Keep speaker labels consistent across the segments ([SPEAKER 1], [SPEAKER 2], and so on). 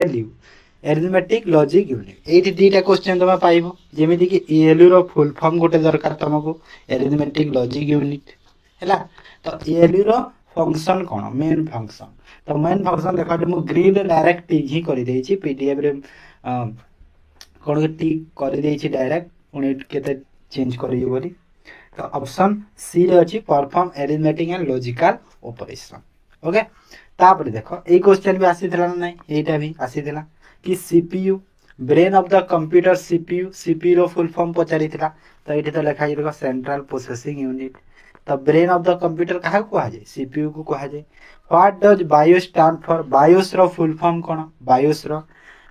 [SPEAKER 1] ELU arithmetic logic unit एठी दीटा question तुम पाइबो जेमिति कि ELU रो फुल फॉर्म गोटे दरकार तुमको एरिथमेटिक लॉजिक यूनिट हैला। तो ELU रो फंक्शन कोन मेन फंक्शन तो मेन फंक्शन देखा मु ग्रीन रे डायरेक्ट टिक ही करि देछि पीडीएफ रे कोन के टिक करि देछि डायरेक्ट उनी केते चेंज करियो बोली। तो ऑप्शन सी रे अछि perform arithmetic and logical operation. Okay तापर देखो ए क्वेश्चन भी आसीथिला नै एटा भी आसीथिला कि CPU brain of the computer CPU रो फुल फॉर्म पचारिथिला। तो एठी तो लिखा हिरको सेंट्रल प्रोसेसिंग यूनिट। तो ब्रेन ऑफ द कंप्यूटर कहा को कहा जाय सीपीयू को कहा जाय। What does BIOS stand for BIOS रो फुल फॉर्म कोन बायोस रो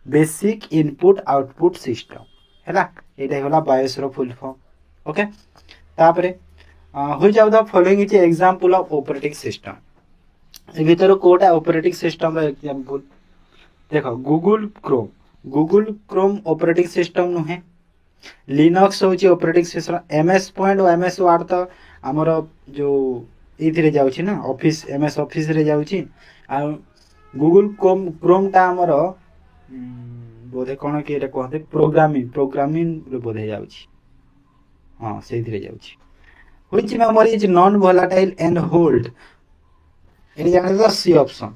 [SPEAKER 1] बेसिक इनपुट आउटपुट सिस्टम हैला एटा होला बायोस रो फुल फॉर्म। ओके तापरे which of the following is example of operating system ए भीतर कोटा ऑपरेटिंग सिस्टम रो एग्जांपल देखो गूगल क्रोम ऑपरेटिंग सिस्टम नुहे लिनक्स होची ऑपरेटिंग सिस्टम एमएस पॉइंट और एमएस वर्ड तो हमर जो इथिरे जाउची ना ऑफिस एमएस ऑफिस रे जाउची आ गूगल क्रोम ता हमर बोधे कोन के एटा कहते प्रोग्रामिंग रे बोधे जाउची हां सेथिरे जाउची। Which memory is non volatile and hold any जाने तो C option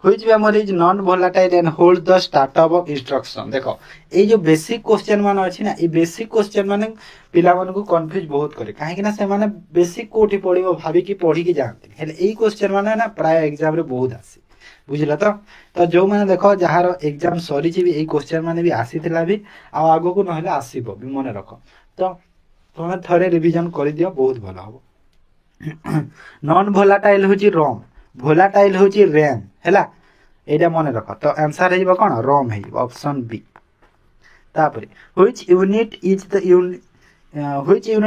[SPEAKER 1] which memory is non volatile and hold the startup of instruction. देखो ए जो बेसिक क्वेश्चन मान अछि ना ए बेसिक क्वेश्चन माने पिला मन को कंफ्यूज बहुत करे काहे कि ना से माने बेसिक कोठी पढिबो भाबी कि पढी कि जानते हेले ए क्वेश्चन माने ना प्राय एग्जाम रे बहुत आसी बुझला। तो जो माने देखो जहार एग्जाम सरी छी भी ए क्वेश्चन माने भी आसीथिला भी आ आगो को नहले आसीबो भी मने रखो। तो तुम थरे रिवीजन कर दियो बहुत भलो हो। नॉन वोलेटाइल होची रोम वोलेटाइल होची रैम हैला एटा मने रख। तो आंसर हेइबो कोन रोम हेइबो ऑप्शन बी। तापरे which unit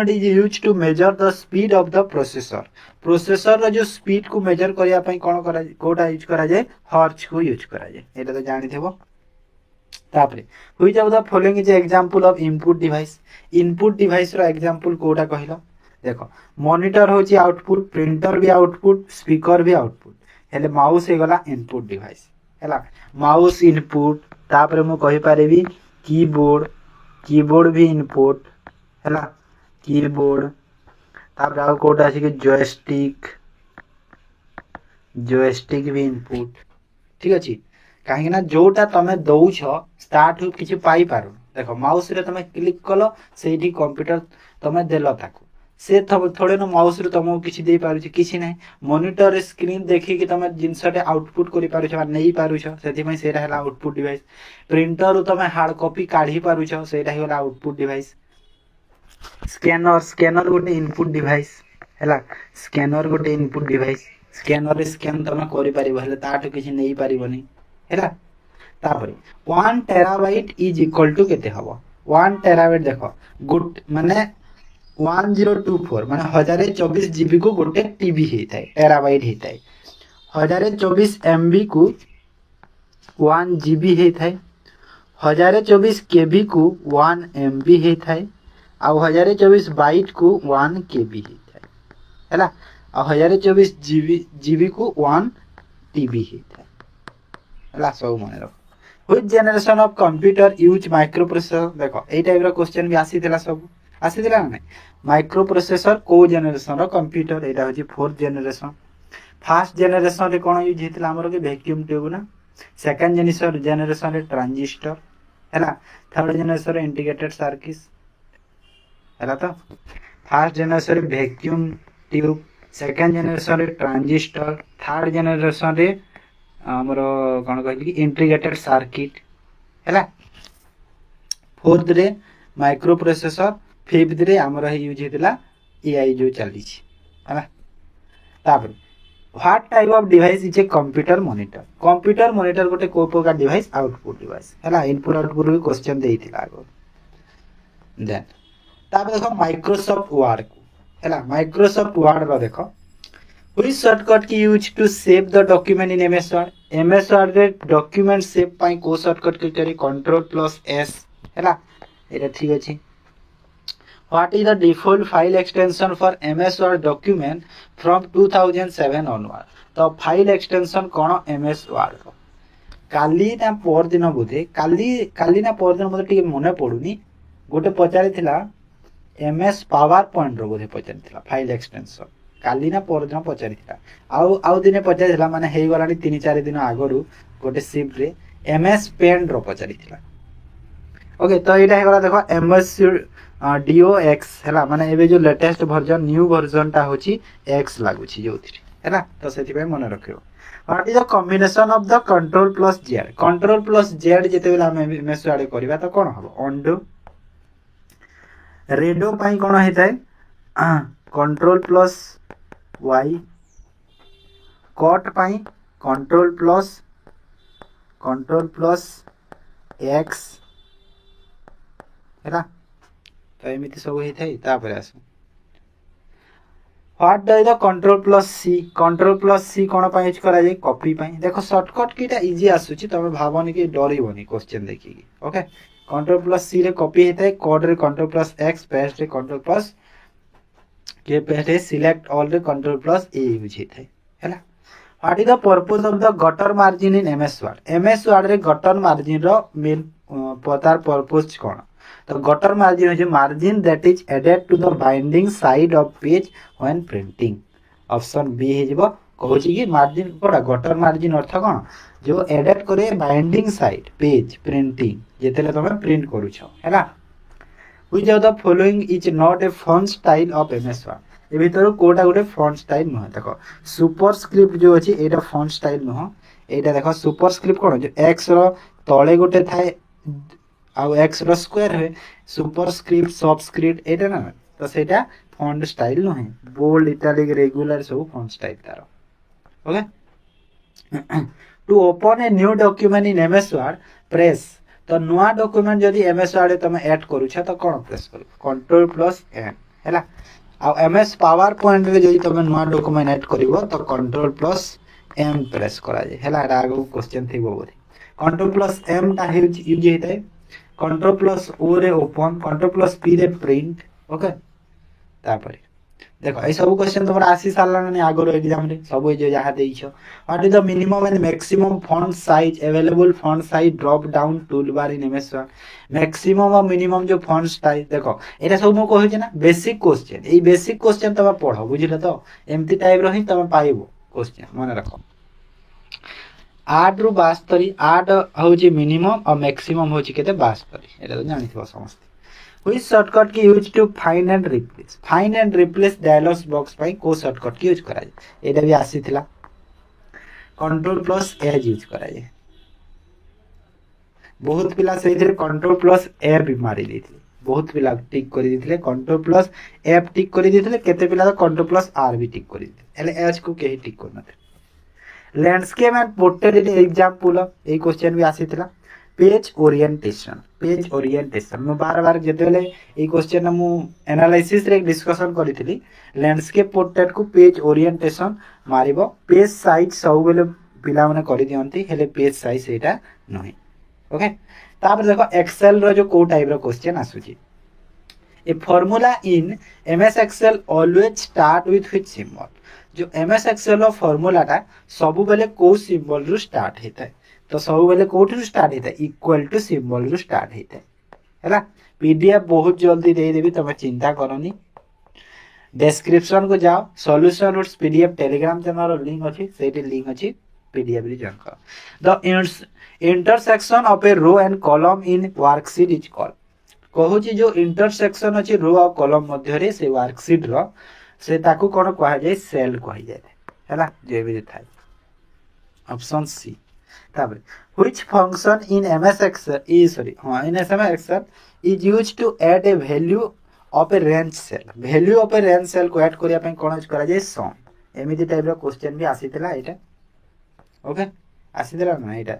[SPEAKER 1] is used to measure the speed of the processor रो जो स्पीड को मेजर करिया पई कोन करा कोटा यूज करा जाय हर्ट्ज को यूज करा जाय एटा तो जानि थेबो। तापरे which of the following is example of input device रो एग्जांपल कोटा कहिलो देखो मॉनिटर होची आउटपुट प्रिंटर भी आउटपुट स्पीकर भी आउटपुट हेले माउस हे गला इनपुट डिवाइस हैला माउस इनपुट तापरे मु कहि पारेबी कीबोर्ड भी इनपुट हैला कीबोर्ड तापरे आ कोटा अछि कि जॉयस्टिक भी इनपुट ठीक अछि काहे ना जोटा तमे दउछ स्टार्ट हो किछि पाई पारो देखो माउस रे तमे क्लिक कलो सेठी कंप्यूटर तमे देलो ताको से थोड़े न माउस रे तुमको किसी दे पारुछ किसी नै मॉनिटर स्क्रीन देखि कि तुम जिनसटे आउटपुट करि पारुछ बा नै पारुछ सेति पई सेटा हला आउटपुट डिवाइस प्रिंटर तुम हार्ड कॉपी काढी पारुछ सेटा हला आउटपुट डिवाइस स्कैनर गोटे इनपुट डिवाइस हला स्कैनर गोटे इनपुट डिवाइस स्कैनर रे स्कैन तुम करि पारिबो हले ताटो किसी नै पारिबोनी हला। तापरे 1 टेराबाइट इज इक्वल टू केते हबो 1 टेराबाइट देखो गुड माने 1024 माने 1024 जीबी को गोटे टीबी हेता है टेराबाइट हेता है 1024 एमबी को 1 जीबी हेता है 1024 केबी को 1 एमबी हेता है आ 1024 बाइट को 1 केबी हेता है हैला आ 1024 जीबी को 1 टीबी हेता है हैला सब माने रखो। Which generation of computer use micro processor देखो ए टाइप रो क्वेश्चन भी आसीथिला सब आसीथिला ना माइक्रो प्रोसेसर को जनरेशन रो कंप्यूटर एटा होची 4th जनरेशन। फर्स्ट जनरेशन रे कोन यूज हेतिला हमर के वैक्यूम ट्यूब ना सेकंड जनरेशन रे ट्रांजिस्टर हैला थर्ड जनरेशन रे इंटीग्रेटेड सर्किट हैला। तो फर्स्ट जनरेशन रे वैक्यूम ट्यूब सेकंड जनरेशन रे ट्रांजिस्टर थर्ड जनरेशन रे हमर कोन कहली कि इंटीग्रेटेड सर्किट हैला फोर्थ रे माइक्रो प्रोसेसर फिफ्थ रे हमर यूज हेतिला एआई जो चली छी हैला। तापर what type of device is a computer monitor गोटे को प्रकार डिवाइस आउटपुट डिवाइस हैला इनपुट आउटपुट भी क्वेश्चन देइथिला आगो। देन तापर देखो माइक्रोसॉफ्ट वर्ड को हैला माइक्रोसॉफ्ट वर्ड रो देखो which shortcut key use to save the document in MS Word रे डॉक्यूमेंट सेव पाई को शॉर्टकट के करी Ctrl+S हैला एटा ठीक अछि। What is the default file extension for MS Word document from 2007 onward? तो फाइल एक्सटेंशन कौन MS Word काली ना पर दिन बोधे काली ना पर दिन मतलब टिके मने पड़ुनी गोटे पचारि एमएस पावर पॉइंट रो बोधे पचारि फाइल एक्सटेंशन काली ना पर दिन पचारि आउ दिने पचारि माने हेई गलानी 3-4 दिन आगरु गोटे शिफ्ट रे एमएस पेंट रो पचारि ओके तो यहाँ है देखो एमएस डीओ एक्स है माने एबे जो लेटेस्ट वर्जन न्यू वर्जन टा होची एक्स लागुची जो है तो से मन रखियो what is the combination of the control plus Z जेते बेला हम एमएस आडे करबा तो कोन हबो अंडू रेडो पाई कोन हेताय कंट्रोल प्लस वाई कट पाई कंट्रोल एक्स है तो एमती सब होता है तापर आस what does the control plus C कौन पर यूज करा जाए कॉपी पाई देखो शॉर्टकट कीटा इजी आसुची तुम भावनी कि डरबनी क्वेश्चन देखिए ओके कंट्रोल प्लस सी रे कॉपी होता है कोड रे कंट्रोल प्लस एक्स पेस्ट रे कंट्रोल प्लस के पेस्ट रे सिलेक्ट ऑल रे कंट्रोल प्लस ए यूज होता है what is the purpose of the gutter margin in MS Word रे गटर मार्जिन रो मेन पतार पर्पस कौन तो गटर मार्जिन है margin that is added to the binding side of page when printing option B है जीवो कहूची कि margin कोडा गटर मार्जिन अर्थ कोन जो एडेड करे बाइंडिंग साइड पेज प्रिंटिंग जेतेले तमे प्रिंट करूछो हैला which of the following is not a font style of MS Word ए भीतर कोटा गोटे फॉन्ट स्टाइल न देखो सुपरस्क्रिप्ट जो अछि एटा फॉन्ट स्टाइल न एटा देखो सुपरस्क्रिप्ट कोन जो एक्स रो तळे गोटे थाए आउ एक्स रो स्क्वायर है सुपरस्क्रिप्ट सबस्क्रिप्ट एटा ना तो सेटा फॉन्ट स्टाइल न है बोल्ड इटैलिक रेगुलर सब फॉन्ट स्टाइल तारो okay to open a new document in MS Word press तो नुआ डॉक्यूमेंट जदी एमएस वर्ड तमे ऐड करूछ तो कोन प्रेस करू कंट्रोल प्लस एन हैला आ एमएस पावर पॉइंट रे जदी तमे नुआ डॉक्यूमेंट ऐड करिवो तो कंट्रोल प्लस एम प्रेस करा जाय हैला आगो क्वेश्चन थिबो बोली कंट्रोल प्लस एम टा यूज हेता है कंट्रोल प्लस ओ रे ओपन कंट्रोल प्लस पी रे प्रिंट ओके तापर देखो ए सब क्वेश्चन तोरा आसी साला ने आगो एग्जाम रे सब जो जहा देइछो what is the minimum and maximum font size available font size drop down tool bar in MS Word maximum और मिनिमम जो फॉन्ट साइज देखो एटा सब मो कहै छै ना बेसिक क्वेश्चन ए बेसिक क्वेश्चन तबा पढो बुझिले तो एमती टाइप रो ही तबा पाइबो क्वेश्चन मन रखो 8 रु 72 8 होची मिनिमम और मैक्सिमम होची केते 72 एटा तो जानिथिबो समस्त which shortcut key use to find and replace dialog box पाई को शॉर्टकट की यूज करा जाय एटा भी आसीथिला कंट्रोल प्लस एज यूज करा जाय बहुत पिला सेइथरे कंट्रोल प्लस ए भी मारी देथिले बहुत पिला टिक करि देथिले कंट्रोल प्लस एफ टिक करि देथिले केते पिला तो कंट्रोल प्लस आर भी टिक करि देथिले एले एज को केही टिक करनथे लैंडस्केप एंड पोर्ट्रेट एग्जांपल ए क्वेश्चन भी आसीथिला पेज ओरिएंटेशन मु बार बार जेतेले ए क्वेश्चन मु एनालिसिस रे डिस्कशन करिथिली लैंडस्केप पोर्ट्रेट को पेज ओरिएंटेशन मारिबो पेज साइज सब बेले पिला माने करि दियंती हेले पेज साइज एटा नहि ओके तापर देखो एक्सेल रो जो को टाइप रो क्वेश्चन आसुची a formula in MS Excel always start with which symbol जो एमएस एक्सेल रो फार्मूला टा सब बेले को सिंबल रु स्टार्ट हेता है तो सब बेले कोठी रु स्टार्ट हेता है इक्वल टू सिंबल रु स्टार्ट हेता है हैला पीडीएफ बहुत जल्दी दे देबी तमे चिंता करनी डिस्क्रिप्शन को जाओ solution roots PDF Telegram channel रो लिंक अछि सेठी लिंक अछि पीडीएफ रे जॉइन कर the intersection of a row and column in worksheet is called कहूची जो इंटरसेक्शन अछि रो और कॉलम मध्य रे से वर्कशीट रो से ताकू कोन कहा जाय सेल कहि जाय हैला जे भी थाय ऑप्शन सी तब which function in MS Excel is in MS Excel is used to add a value of a range cell को ऐड करिया पे कोन यूज करा जाय सम एमिति टाइप रो क्वेश्चन भी आसीतला एटा ओके आसीतला ना एटा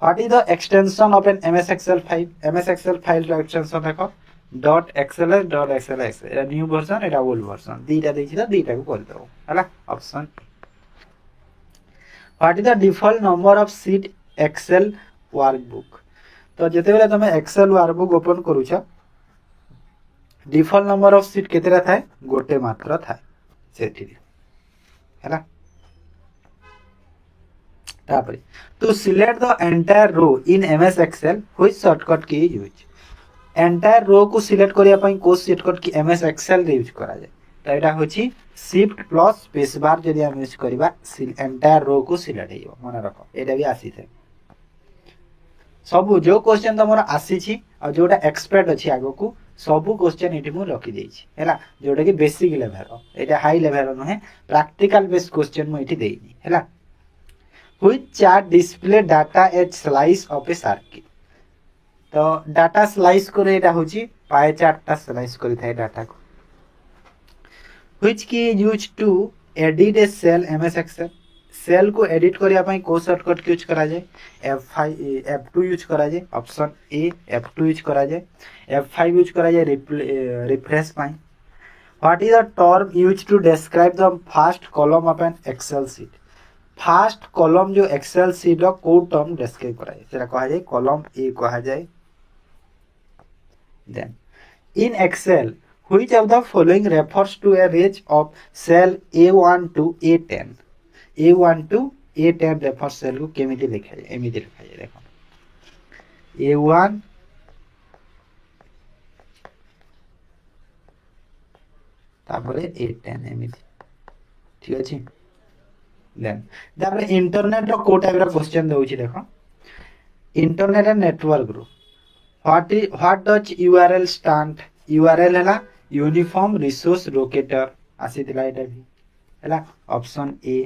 [SPEAKER 1] what is the extension of an MS Excel file रो एक्सटेंशन देखो .xls एटा न्यू वर्जन एटा ओल्ड वर्जन दीटा देछि त दीटा को कर दो हला option what is the default number of sheet Excel workbook तो जते बेले तमे एक्सेल वर्कबुक ओपन करूछ डिफॉल्ट नंबर ऑफ शीट केतेरा थाए गोटे मात्र थाए सेठी हैला तापर to select the entire row in MS Excel which shortcut key use entire रो को सिलेक्ट करिया पई को शॉर्टकट की एमएस एक्सेल रे यूज करा जाय तो एटा होची शिफ्ट प्लस स्पेस बार जदि हम यूज करबा एंटायर रो को सिलेक्ट हेयो मन रखो एटा भी आसी थे सब जो क्वेश्चन तमरा आसी छी आ जोटा एक्सपर्ट अछि आगो को सब क्वेश्चन एठी मु रखी देई छी हैला जोटा कि बेसिक लेवल रो एटा हाई लेवल रो नहे प्रैक्टिकल बेस्ड क्वेश्चन मु एठी देइनी हैला which chart display data as slice of a circuit तो डाटा स्लाइस करे एटा होची पाए चार्ट ता स्लाइस करि थाए डाटा को which key use to edit a cell MS Excel cell को एडिट करिया पई को शॉर्टकट यूज करा जाय F2 यूज करा जाय ऑप्शन ए F2 यूज करा जाय F5 यूज करा जाय रिफ्रेश पई what is the term use to describe the first column of an Excel sheet first column जो एक्सेल शीट रो को टर्म डिस्क्राइब करा जाय सेटा कहा जाय कॉलम ए कहा जाय then in Excel which of the following refers to a range of cell A1 to A10 A1 to A10 refer cell को केमिति लिखा जाय एमिति लिखा जाय देखो A1 तापरे A10 एमिति ठीक अछि देन तापरे इंटरनेट रो को टाइप रो क्वेश्चन दउछि देखो इंटरनेट नेटवर्क रो what does URL stand URL हला यूनिफॉर्म रिसोर्स लोकेटर आसीतिला एटा भी हला ऑप्शन ए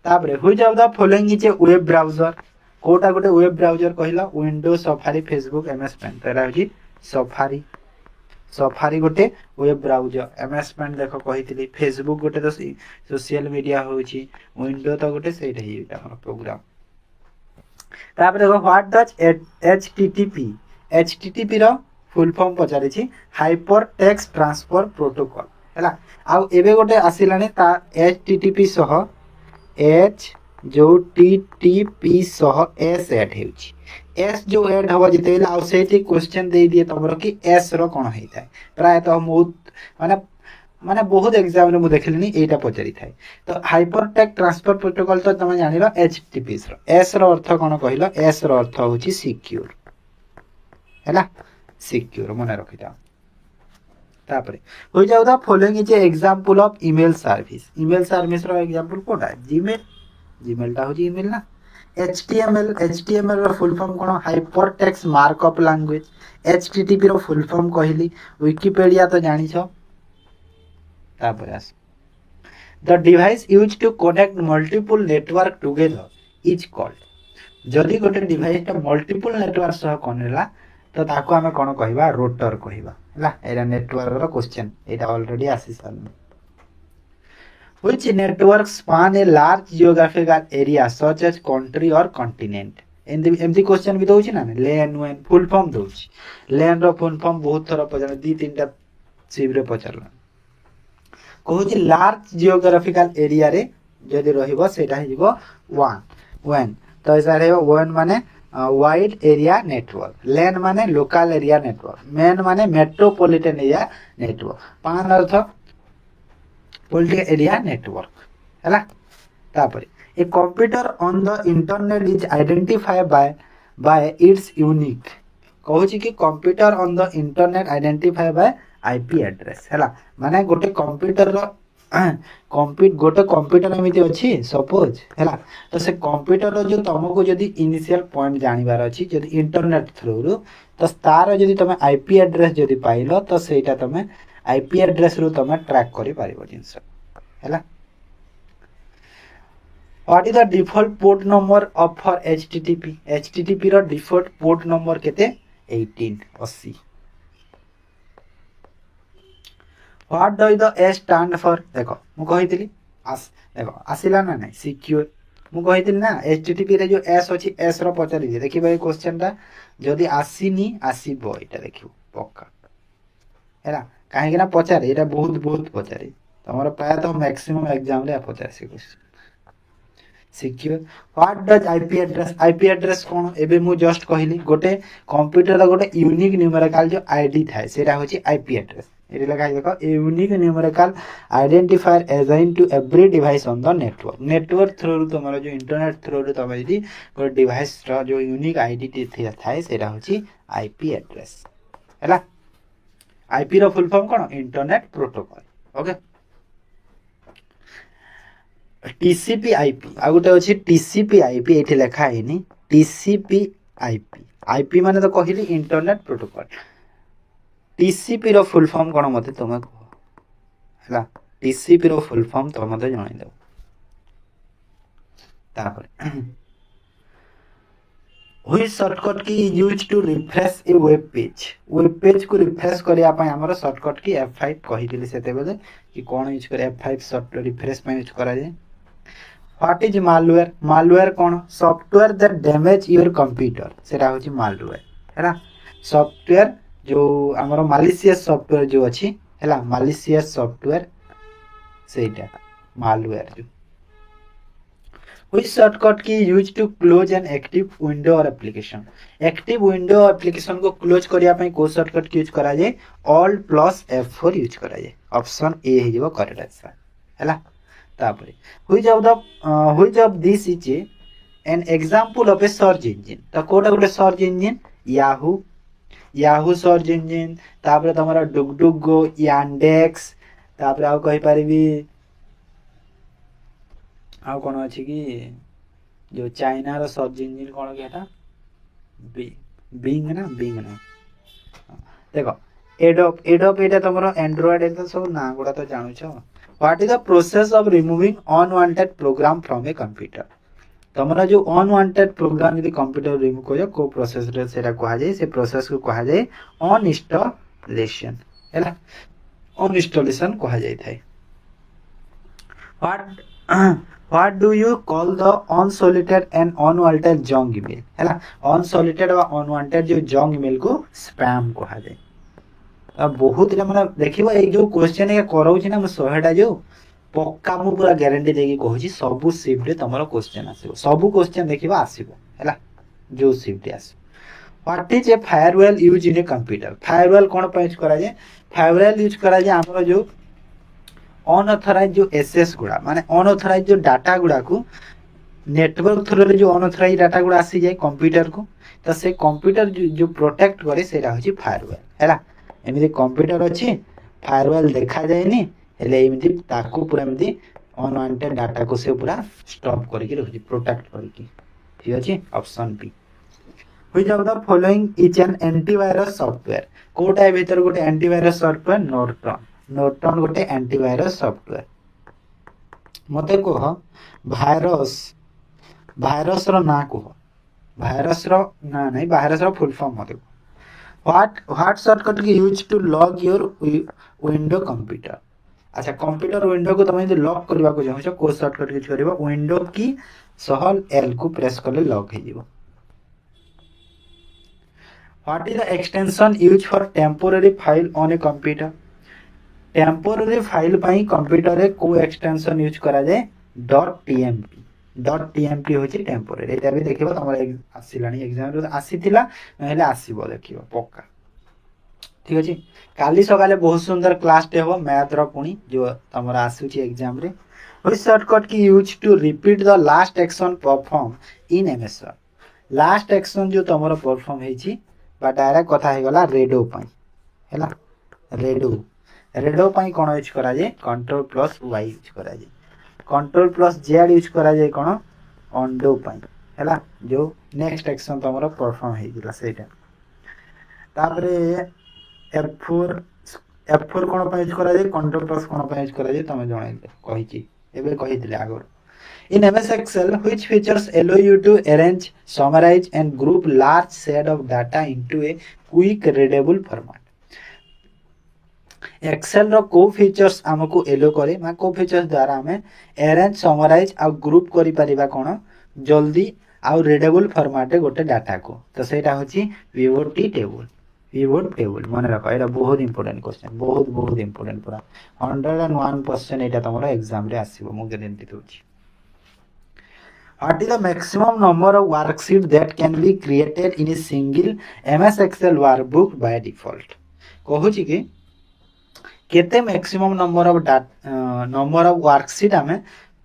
[SPEAKER 1] तापरे which of the following is a web browser कोटा गोटे वेब ब्राउज़र कहिला window Safari Facebook MS Paint तेरा होची सफारी सफारी गोटे वेब ब्राउज़र एमएस पेंट देखो कहितली फेसबुक गोटे तो सोशल मीडिया होची विंडो तो गोटे सेटा ही हमर प्रोग्राम तापरे देखो व्हाट डज एचटीटीपी रो फुल फॉर्म पचारि छी हाइपर टेक्स्ट ट्रांसफर प्रोटोकॉल हैला आ एबे गोटे आसिलानी ता एचटीटीपी सह एच जो टीटीपी सह एस ऐड हेउची एस जो ऐड हवा जितेला आ सेठी क्वेश्चन दे दिए तमरो कि एस रो कोन हेइताय प्राय तो बहुत माने बहुत एग्जाम रे मु देखलिनी एटा पचारि थाय तो हाइपर टेक्स्ट ट्रांसफर प्रोटोकॉल तो तमे जानिलो एचटीटीपी रो एस रो अर्थ कोन कहिलो एस रो अर्थ होची सिक्योर हैला सिक्योर मन रखिता तापरे हो जाउ the following is example of email service रो एग्जांपल कोटा जीमेल ता हो ईमेल ना एचटीएमएल रो फुल फॉर्म कोन hyper text markup language HTTP रो फुल फॉर्म कहिली विकिपीडिया तो जानि छ तापरे आस the device used to connect multiple network together is called जदी गोटे डिवाइस ता मल्टीपल नेटवर्क सह कनेला तो ताको हमें कोन कहिबा रोटर कहिबा हला एरा नेटवर्क रो क्वेश्चन एटा ऑलरेडी आसी सन which network span a large geographical area such as country or continent एमदी क्वेश्चन भी दोछि ना लैंड वन फुल फॉर्म दोछि लैंड रो फुल फॉर्म बहुत थरा पचार दी तीनटा सिब रे पचारला कहूछि लार्ज जियोग्राफिकल एरिया रे जदि रहिबो सेटा हिबो वन तो ऐसा रहबो वन माने वाइड एरिया नेटवर्क लैन माने लोकल एरिया नेटवर्क मेन माने मेट्रोपॉलिटन एरिया नेटवर्क पान अर्थ पॉलिटिकल एरिया नेटवर्क हैला तापरे a computer on the internet is identified by its unique कहूची कि computer on the internet identified by IP address हैला माने गोटे कंप्यूटर रो गोटे कंप्यूटर एमिति अछि सपोज हैला तो से कंप्यूटर रो जो तुमको जदी इनिशियल पॉइंट जानिबार अछि जदी इंटरनेट थ्रू रो तो तार जदी तमे आईपी एड्रेस जदी पाइलो तो सेटा तमे आईपी एड्रेस रो तमे ट्रैक करि पारिबो जिंस हैला what is the default port number of for HTTP रो डिफॉल्ट पोर्ट नंबर केते 1880 what does the S stand for देखो मु कहितली देखो आसिला ना नहीं सिक्योर मु कहितली ना एचटीटीपी रे जो एस अछि एस रो पचारि दे देखि भाई क्वेश्चन ता जदी आसीनी आसीबो एटा देखियो पक्का हैला काहे कि ना पचारे एटा बहुत पचारे तमरो प्राय तो मैक्सिमम एग्जाम रे पचारे से question secure what does IP address कोन एबे मु जस्ट कहली गोटे कंप्यूटर रा गोटे यूनिक न्यूमेरिकल जो आईडी थाए सेटा होची आईपी एड्रेस ये लिखा है देखो a unique numerical identifier assign to every device on the network network through तुमर जो इंटरनेट थ्रू तुम यदि गोटे डिवाइस रो जो यूनिक आईडी थाए सेटा होची आईपी एड्रेस हैला आईपी रो फुल फॉर्म कोन internet protocol okay TCP IP आ गोटे अछि टीसीपी आईपी एठी लिखा हैनी टीसीपी आईपी आईपी माने तो कहली इंटरनेट प्रोटोकॉल टीसीपी रो फुल फॉर्म कोन मते तुम कह हैला टीसीपी रो फुल फॉर्म तो मते जणाई दो तापर which shortcut key use to refresh a web page को रिफ्रेश करिया पय हमर शॉर्टकट की F5 कहि दिली सेते बेले कि कोन यूज करे F5 शॉर्ट रिफ्रेश में यूज करा जाय what is malware malware cone software that damage your computer सेटा होची मालवेयर हैला सॉफ्टवेयर जो हमर मालिशियस सॉफ्टवेयर जो अछि हैला मालिशियस सॉफ्टवेयर सेटा मालवेयर जो which shortcut की use to close an active window और एप्लीकेशन एक्टिव विंडो और एप्लीकेशन को क्लोज करिया पय को शॉर्टकट की यूज करा जाय alt plus F4 यूज करा जाय ऑप्शन ए हे जेबो करेक्ट आंसर हैला तापरे which of this is an example of a search engine तो कोटा गोटे search engine Yahoo search engine तापरे तमरा डुगडुगो यांडेक्स तापरे आ कहि परिबी आ कोन अछि कि जो चाइना रो सर्च इंजिन कोन केटा बिंग ना देखो एडोब एटा तमरो एंड्रॉइड एता सब ना गुडा तो जानु छ what is the process of removing unwanted program from a computer तमरा जो अनवांटेड प्रोग्राम यदि कंप्यूटर रिमूव करियो को प्रोसेस रे सेटा कहा जाय से प्रोसेस को कहा जाय अनइंस्टॉलेशन हैला अनइंस्टॉलेशन कहा जाय Thai What do you call the unsolicited and unwanted junk email हैला unsolicited और unwanted जो junk email को spam कहा जाए अब बहुत रे माने देखिबो ए जो क्वेश्चन के करौ छी ना म 100टा जो पक्का मु पूरा गारंटी देकी कहू छी सब शिफ्ट रे तमरो क्वेश्चन आसीबो सब क्वेश्चन देखिबा आसीबो हैला जो शिफ्ट आसीबो what is a firewall use in a computer firewall कोन यूज करा जाए फायरवॉल यूज करा जाए हमरो जो अनऑथराइज जो एसएस गुड़ा माने अनऑथराइज जो डाटा गुड़ा को नेटवर्क थ्रू रे जो अनऑथराइज डाटा गुड़ा आसी जाए कंप्यूटर को तो से कंप्यूटर जो प्रोटेक्ट करे सेरा होची फायरवॉल हैला एमिति कंप्यूटर अछि फायरवॉल देखा जायनी हेले एमिति ताको पूरा एमिति अनवांटेड डाटा को से पूरा स्टॉप करके रखी प्रोटेक्ट करके ठीक अछि option B which of the following is an antivirus software कोटा भीतर गोटे एंटीवायरस सॉफ्टवेयर नॉर्टन गोटे एंटीवायरस सॉफ्टवेयर मते को वायरस रो ना को वायरस रो ना नहीं वायरस रो फुल फॉर्म मते what shortcut key use to lock your window computer अच्छा कंप्यूटर विंडो को तुम यदि लॉक करबा को चाहो को शॉर्टकट यूज करबा विंडो की सहल एल को प्रेस करले लॉक हे जीवो what is the extension use for temporary file on a computer temporary file पई कंप्यूटर रे को एक्सटेंशन यूज करा जाय .tmp होची टेम्पोररी एटा भी देखिबो तमरा आसीलानी एग्जाम रे आसीतिला नहले आसीबो देखिबो पक्का ठीक अछि काली सकाले बहुत सुंदर क्लास टे हो मैथ रो पुनी जो तमरा आसुची एग्जाम रे ओइ shortcut key use to repeat the last action perform in MS last action जो तमरा परफॉर्म हेची बा डायरेक्ट कथा हे गला रेडो पई हैला रेडो पई कोन यूज करा जे कंट्रोल प्लस y यूज करा जे कंट्रोल प्लस z यूज करा जे कोन अंडो पई हैला जो नेक्स्ट एक्शन तमरो परफॉर्म हे दिला सेटा तापरे F4 कोन पई यूज करा जे कंट्रोल प्लस कोन पई यूज करा जे तमे जणाई कहि छी एबे कहि दिले Agar in MS Excel which features allow you to arrange summarize and group large set of data into a quick readable format Excel रो को फीचर्स हमको एलो करे मा को फीचर्स द्वारा हमें अरेंज समराइज आ ग्रुप करि परिबा कोन जल्दी आ रीडेबल फॉर्मेट रे गोटे डाटा को तो सेटा होची पिवोट टेबल मन रखो एटा बहुत इंपोर्टेंट क्वेश्चन बहुत इंपोर्टेंट पूरा 101% एटा तमरो एग्जाम रे आसीबो मु guarantee Dochi What is the maximum number of worksheets that can be created in a single MS Excel workbook by default कहू छी कि केते मैक्सिमम नंबर ऑफ वर्कशीट आमे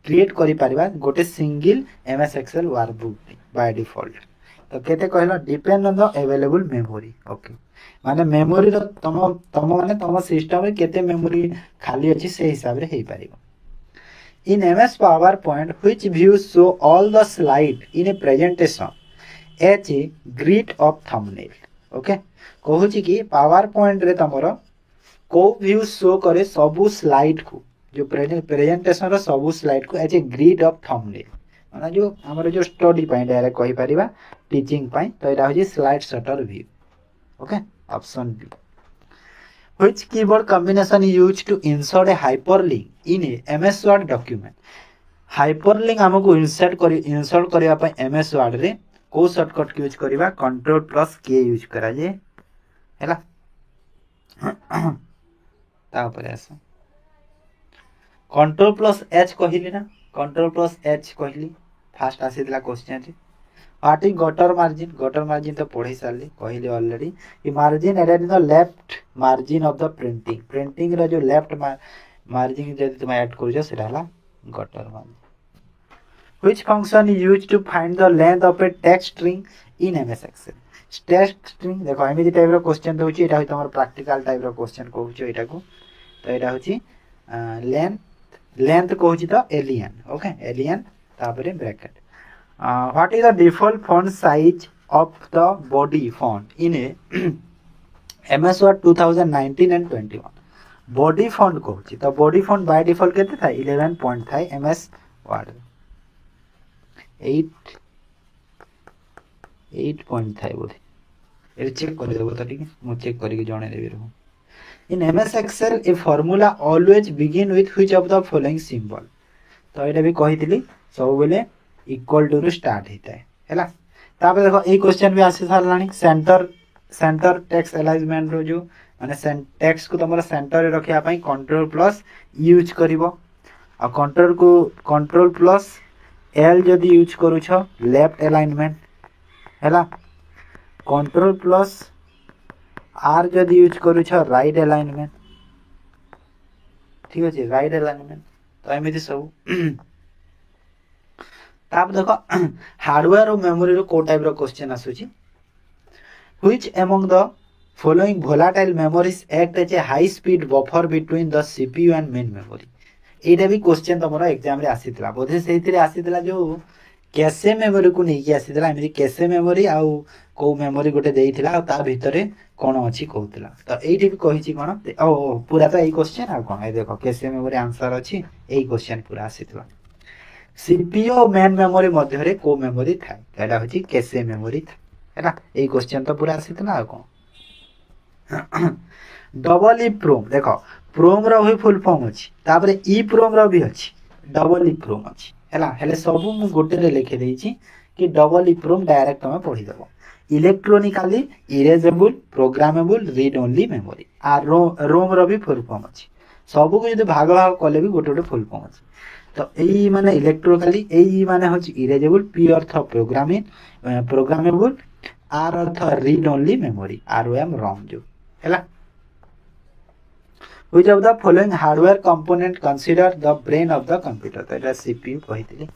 [SPEAKER 1] क्रिएट करि परिबा गोटे single MS Excel workbook by default. तो केते कहला depend on the available memory. Okay माने मेमोरी रो तम तम माने तम सिस्टम रे केते मेमोरी खाली अछि से हिसाब रे हेई परिबो। In MS PowerPoint, which views show all the slide in a presentation as a grid of thumbnail? Okay, कहूची कि पावर पॉइंट रे तमरो को व्यू शो करे सबु स्लाइड को जो प्रेजेंटेशन रो सबु स्लाइड को as a grid of thumbnail माने जो हमर जो स्टडी पई डायरेक्ट कहि परिबा टीचिंग पई तो एटा होची slide sorter view. Okay option B. Which keyboard combination is used to insert a hyperlink in a MS Word document? Hyperlink हमको insert करिया पई MS Word रे को शॉर्टकट यूज करिबा कंट्रोल प्लस के यूज करा जे हैला तापर आस कंट्रोल प्लस एच कहिली ना कंट्रोल प्लस एच कहिली फास्ट आसीला क्वेश्चन रे व्हाट इज गटर मार्जिन तो पढ़ी सारली कहली ऑलरेडी कि margin at the left margin of the printing रो जो लेफ्ट मार्जिन जदि तुम ऐड करजो सेटा हला gutter margin. Which function is used to find the length of a text string in MS Excel? Text string देखो एमिति टाइप रो क्वेश्चन दोची एटा होय तमर प्रैक्टिकल टाइप रो क्वेश्चन कहूची एटा को तो एटा होची लेंथ कहूची तो एलियन। ओके एलियन तापरे bracket. What is the default font size of the body font in a MS Word 2019 and 21? Body font कहूची तो body font by default केते था 11 पॉइंट था MS Word 8 पॉइंट था बोले ए चेक कर देबो तो ठीक है मु चेक करके जणे देबी रहू। In MS Excel a formula always begin with which of the following symbol? तो एटा भी कहितली सब बेले इक्वल टू रू स्टार्ट होता है हैला। तापर देखो ए क्वेश्चन भी आसी सारलानी सेंटर टेक्स्ट अलाइनमेंट रो जो माने टेक्स्ट को तमरा सेंटर रे रखिया पई कंट्रोल प्लस यूज करिवो आ कंट्रोल प्लस एल जदी यूज करू छ लेफ्ट अलाइनमेंट हैला कंट्रोल प्लस आर जदी यूज करू छ राइट अलाइनमेंट ठीक अछि राइट अलाइनमेंट तो एमिति सब ताप देखो हार्डवेयर और मेमोरी रो को टाइप रो क्वेश्चन आसुची which among the following volatile memories act as a high speed buffer between the CPU and main memory? एटा भी क्वेश्चन तमरो एग्जाम रे आसीतला बोधे सेहितरे आसीतला जो कैसे मेमोरी को नहीं आसीतला एमि कैसे मेमोरी आ को मेमोरी गोटे देइथिला आ ता भितरे कोन अछि कहउतला तो एठी भी कहिछि कोन ओ पूरा तो एई क्वेश्चन आ कोन ए देखो कैसे मेमोरी आंसर अछि एई क्वेश्चन पूरा आसीतला। सीपीयू मेन मेमोरी मध्य रे को मेमोरी थाय एटा होची कैसे मेमोरी था हैला एई क्वेश्चन तो पूरा आसीतला आ कोन। डबल ईप्रोम देखो प्रोम रो भी फुल फॉर्म अछि तापरे ई प्रोम रो भी अछि डबल ईप्रोम अछि हैला हेले सब मु गोटे रे लिखे देइछि कि डबल ईप्रोम डायरेक्ट हम पढी देबो electronically erasable programmable read only memory आ रोम रो भी फुल फॉर्म अछि सब को जदि भाग कले भी गोटे गोटे फुल फॉर्म अछि तो एई माने इलेक्ट्रोनिकली एई माने होछि इरेजेबल पी अर्थ प्रोग्रामेबल आर अर्थ read only memory ROM ROM जो हैला। Which of the following hardware component considered the brain of the computer? तो एटा CPU कहितली।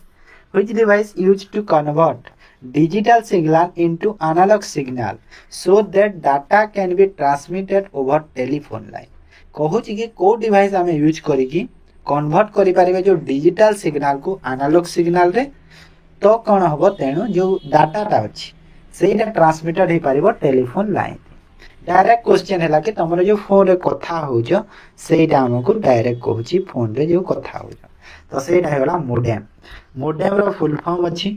[SPEAKER 1] Which device used to convert digital signal into analog signal so that data can be transmitted over telephone line? कहूची कि को device आमे use करी कि convert करि पारिबे जो digital signal को analogue signal रे तो कोन हबो तेनु जो डाटाटा अछि सेटा ट्रांसमिटेड हे पारिबो टेलीफोन लाइन। डायरेक्ट क्वेश्चन हैला कि तमरो जो फोन रे कथा होजो सेटा हमको डायरेक्ट कहूची फोन रे जो कथा होजो तो सेटा हेला मोडेम रो फुल फॉर्म अछि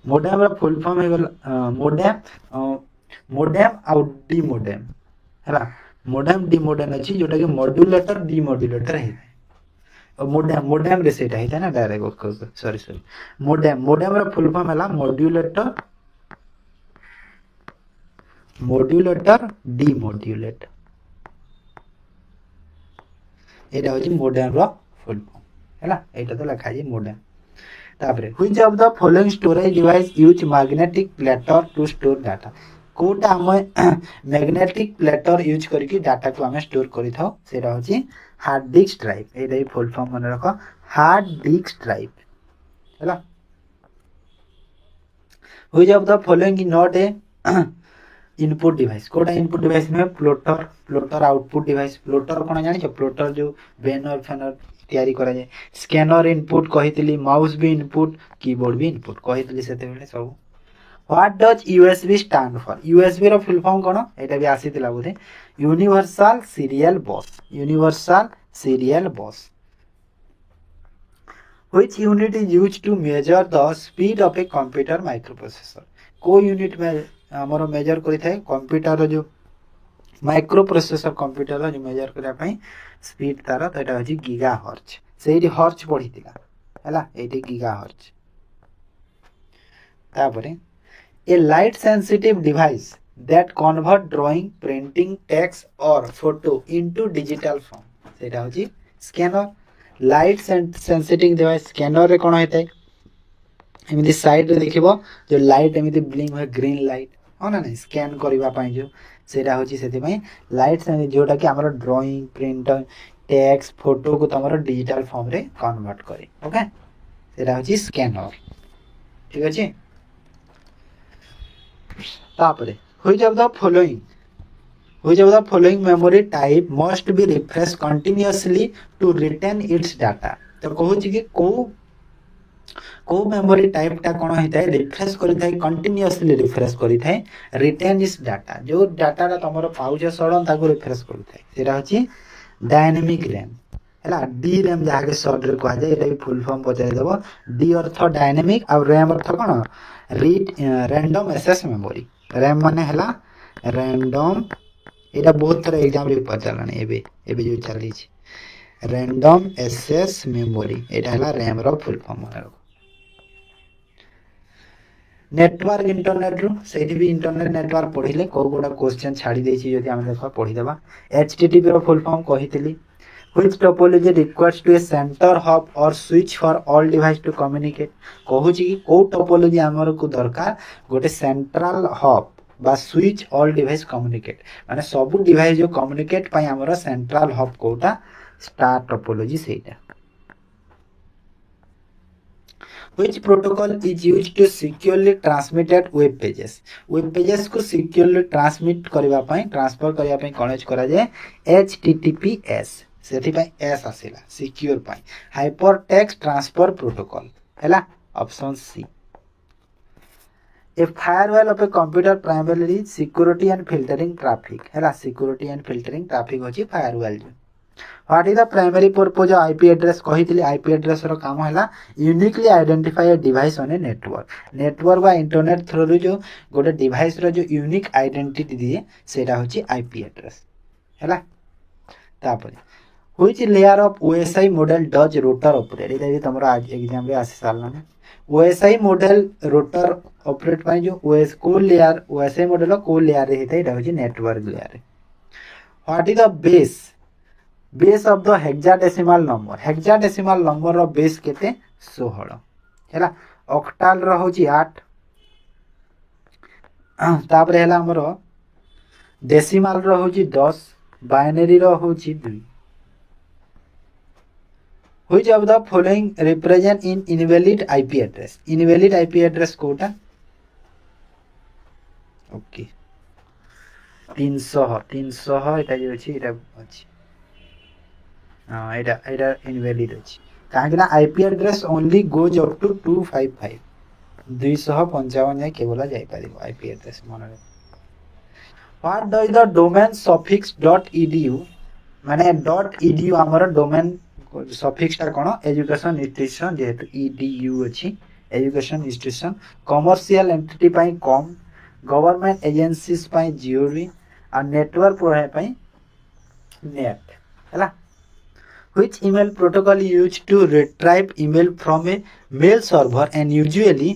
[SPEAKER 1] मोडेम रो फुल फॉर्म हेला मोडेम आउ डिमोडेम हैला मोडेम डिमोडेम अछि जोटा कि मॉड्यूलेटर डिमॉड्यूलेटर है मोडेम रे सेटा है ना डायरेक्ट सॉरी मोडेम रो फुल फॉर्म हैला मॉड्यूलेटर डिमॉड्यूलेटर एटा होची मोडेम रो फुल फॉर्म हैला एटा तो लिखा जे मोडेम। तापरे which of the following storage device use magnetic platter to store data? कोटा आम मैग्नेटिक प्लेटर यूज करके डाटा को आम स्टोर करि थाउ सेटा होची हार्ड डिस्क ड्राइव एटा फुल फॉर्म मन रख हार्ड डिस्क ड्राइव हैला हो जाब the following not a input device कोटा इनपुट डिवाइस में प्लोटर आउटपुट डिवाइस प्लोटर कोन जानि छ प्लोटर जो बैनर फैनर तैयारी करा जाय स्कैनर इनपुट कहितली माउस भी इनपुट कीबोर्ड भी इनपुट कहितली सेते बेले सब what does USB stand for USB रो फुल फॉर्म कोन एटा भी आसीतिला बोधे universal serial bus which unit is used to measure the speed of a computer microprocessor को यूनिट में हमर मेजर करि थाए कंप्यूटर जो माइक्रोप्रोसेसर कंप्यूटर जो मेजर करिया पई स्पीड तार तो एटा होची गीगाहर्ट्ज सेही हर्ट्ज पढितिला हैला एटी गीगाहर्ट्ज तापरे a light sensitive device that convert drawing printing text or photo into digital form सेटा होची scanner light sensitive device scanner रे कोन हेतै एमिति साइड रे देखिबो जो लाइट एमिति ब्लिंक होय ग्रीन लाइट हो ना नहीं स्कैन करबा पई जो सेटा होची सेति पई लाइट सेंसिटिव जोटा कि हमर ड्राइंग प्रिंट टेक्स्ट फोटो को तमरो डिजिटल फॉर्म रे कन्वर्ट करे ओके सेटा होची स्कैनर ठीक अछि तापरे which of the following memory type must be refreshed continuously to retain its data तो कहूँ कि को मेमोरी टाइप टा कोन हेतै रिफ्रेश करि थाए कंटीन्यूअसली रिफ्रेश करि थाए रिटेन इस डाटा जो डाटा रा तमरो पाउच सडन ताको रिफ्रेश करि थाए सेरा होची डायनामिक रैम हैला डी रैम जाके शॉर्ट रे कहा जाय एटा भी फुल फॉर्म पचाइ देबो डी अर्थ डायनामिक और रैम अर्थ कोन read random access memory RAM माने हला रैंडम एटा बहुत तरह एग्जाम रे पचालाने एबे जो चली छी रैंडम एक्सेस मेमोरी एटा हला रैम रो फुल फॉर्म माने नेटवर्क इंटरनेट रो सेठी भी इंटरनेट नेटवर्क पढिले को गोडा क्वेश्चन छाडी देछि जदि हम देखा पढि देबा एचटीटीपी रो फुल फॉर्म कहितली which topology requires to a center hub or switch for all device to communicate कहू छी को टोपोलॉजी हमर को दरकार गोटे सेंट्रल हब बा स्विच ऑल डिवाइस कम्युनिकेट माने सब डिवाइस जो कम्युनिकेट पई हमर सेंट्रल हब कोटा स्टार टोपोलॉजी सेटा which protocol is used to securely transmitted web pages को securely transmit करबा पई ट्रांसफर करबा पई कनेक्ट करा जाय https सेठी पई एस आसीला सिक्योर पई हाइपर टेक्स्ट ट्रांसफर प्रोटोकॉल हैला option C a firewall of a computer primarily security and filtering traffic हैला सिक्योरिटी एंड फिल्टरिंग ट्रैफिक होची फायरवॉल जो what is the primary purpose of IP address कहितली IP address रो काम हैला uniquely identify a device on a network बा internet through जो गोटे डिवाइस रो जो यूनिक आइडेंटिटी दिए सेटा होची आईपी एड्रेस हैला तापर which layer of OSI model does rotor operate एटा भी तमरा आज एग्जाम रे आसी सालना OSI model rotor operate पई जो OS को लेयर OSI model को लेयर रे हेतै एटा होची network layer what is the base of the hexadecimal number रो बेस केते 16 हैला ऑक्टाल रो होची 8 तापर हैला हमरो डेसिमल रो होची 10 बाइनरी रो होची 2 which of the following represent in invalid IP address invalid IP address कोटा ओके 300 एटा जो अछि एटा अछि हां एटा इनवैलिड अछि काहे कि ना IP address only goes up to 255 255 जाय केवल जाय परिबो IP address मन रे what does the domain suffix .edu माने .edu हमर डोमेन सफिक्स ता कोन एजुकेशन इंस्टीट्यूशन जेहेतु ईडीयू अछि एजुकेशन इंस्टीट्यूशन कमर्शियल एंटिटी पई कॉम गवर्नमेंट एजेंसीज पई जीओवी और नेटवर्क प्रोवाइडर पई नेट हैला which email protocol used to retrieve email from a mail server and usually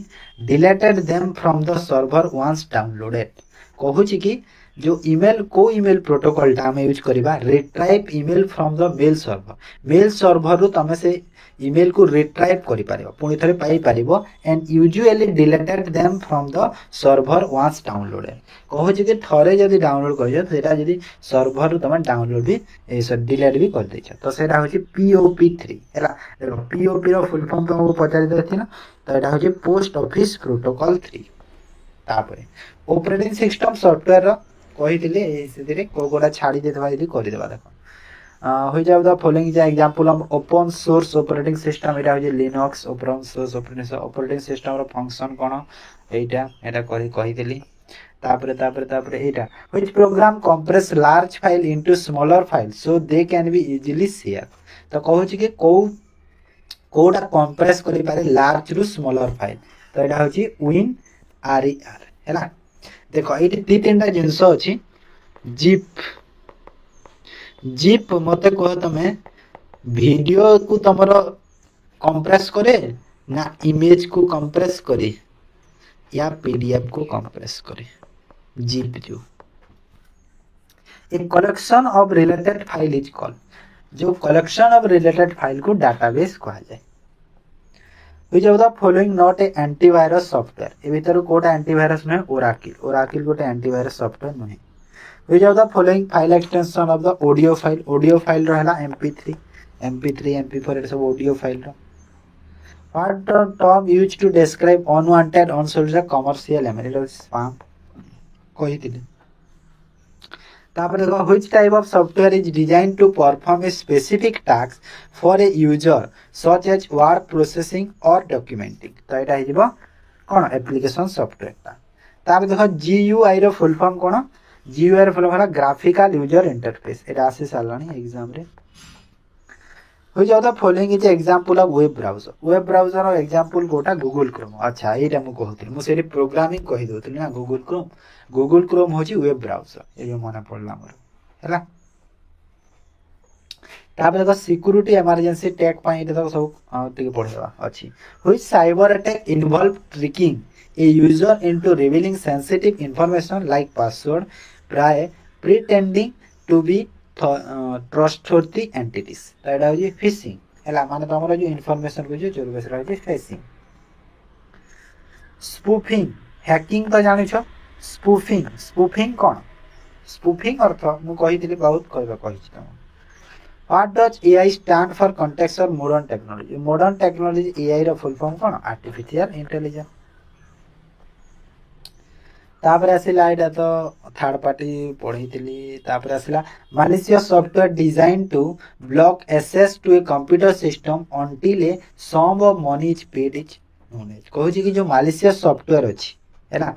[SPEAKER 1] deleted them from the server once downloaded कहू छी कि जो email को ईमेल प्रोटोकॉल टा हम यूज करिबा retrieve email from the mail server रु तमे से ईमेल को रिट्राइव करि पारिबो पुणी थरे पाई पारिबो and usually deleted them from the server once downloaded कहू जे कि थरे जदी डाउनलोड करियो सेटा जदी सर्वर तमे डाउनलोड भी डिलीट भी कर दैछ तो सेटा होची POP3 हैला देखो POP रो फुल फॉर्म तुमको पचारि देथि ना तो एटा होची पोस्ट ऑफिस प्रोटोकॉल 3 तापरे ऑपरेटिंग सिस्टम सॉफ्टवेयर रो कहिथिले सेतिरे कोगोडा छाडी देथबा यदि करि देबा देखो हो जाए द फॉलोइंग जे एग्जांपल हम ओपन सोर्स ऑपरेटिंग सिस्टम एटा हो Linux open source operating system रो फंक्शन कोन एटा एटा कहिथिली तापरे एटा which program compress large file into smaller file so they can be easily share तो कहू छी कि कोडा कंप्रेस करि पारे लार्ज रु स्मॉलर फाइल तो एटा होची विन RER हैला देखो एटी तीनटा जिंस अछि जिप मते कह तमे वीडियो को तमरो कंप्रेस करे ना इमेज को कंप्रेस करे या PDF को कंप्रेस करे zip a collection of related file is called जो कलेक्शन ऑफ रिलेटेड फाइल को डाटाबेस कहा जाए which of the following not a antivirus software ए भीतर कोटा एंटीवायरस में ओराकिल गोटे एंटीवायरस सॉफ्टवेयर नहीं which of the following file extension of the audio file रहला MP3 MP4 it सब audio file row what the term used to describe unwanted unsolicited commercial email spam कहिथिले तापर देखो which type of software is designed to perform a specific task for a user such as word processing or documenting तो एटा हिजबो कोन application software ता तापर देखो GUI रो full form कोन GUI रो full form graphical user interface एटा आसी सालानी एग्जाम रे हो जाउ the following is example of web browser रो एग्जांपल कोटा गूगल क्रोम अच्छा एटा मु कहउतिल मु सेरी प्रोग्रामिंग कहि दोतिल ना गूगल क्रोम होची वेब ब्राउजर ए जो मने पड़ला मोर हैला तापर देखो सिक्योरिटी इमरजेंसी टैग पई एटा सब तिके पढेबा अछि which cyber attack involve tricking a user into revealing sensitive information like password by pretending to be trustworthy entities तो एटा होची फिशिंग हैला माने तमरो जो इंफॉर्मेशन को जो चोरी बेस रहै छै फिशिंग स्पूफिंग हैकिंग तो जानि छ स्पूफिंग कोन स्पूफिंग अर्थ मु कहिदिली बहुत कहबा कहि छ what does AI stand for context और मॉडर्न टेक्नोलॉजी AI रो फुल फॉर्म कोन आर्टिफिशियल इंटेलिजेंस तापर आसिला एटा तो थर्ड पार्टी पढैतिली तापर आसिला malicious software designed to block access to a computer system until a sum of money is paid is known as कहू छी कि जो malicious software अछि हैना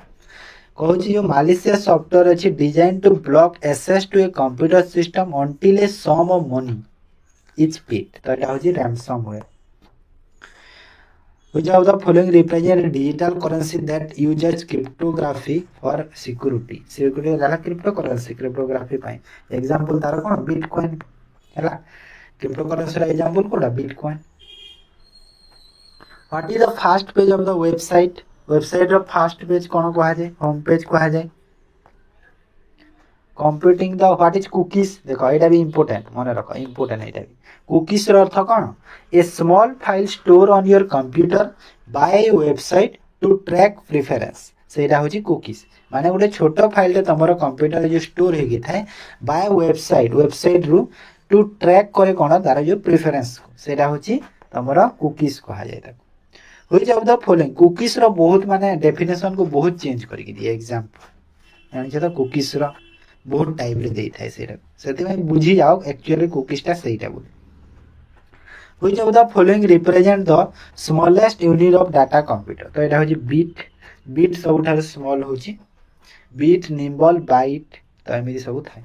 [SPEAKER 1] कहू छी जो malicious software अछि designed to block access to a computer system until a sum of money is paid तो एटा होची ransomware which of the following represent digital currency that uses cryptography for security जाला cryptography पाई example तार कोन bitcoin हैला cryptocurrency रा example कोडा bitcoin what is the first page of the website row first page कोन कहा जाय होम पेज कहा जाय computing the what is cookies देखो एटा भी इंपोर्टेंट माने रखो इंपोर्टेंट एटा भी cookies रो अर्थ कोन a small file store on your computer by a website to track preference सेटा होची cookies माने गोटे छोटो फाइल रे तमरो कंप्यूटर रे जो स्टोर हेगी थाए बाय वेबसाइट रु टू ट्रैक करे कोन तार जो प्रेफरेंस सेटा होची तमरो cookies कहा जाय ता which of the following cookies रो बहुत माने डेफिनेशन को बहुत चेंज करि के दिए एग्जांपल यानी छ cookies रो बहुत टाइप रे देई थाए सेटा सेति में बुझी जाओ एक्चुअली cookies ता सेटा बोल which of the following represent the smallest unit of data computer तो एटा होची bit सबठार स्मॉल होची bit nimble byte तो एमिति सब थाए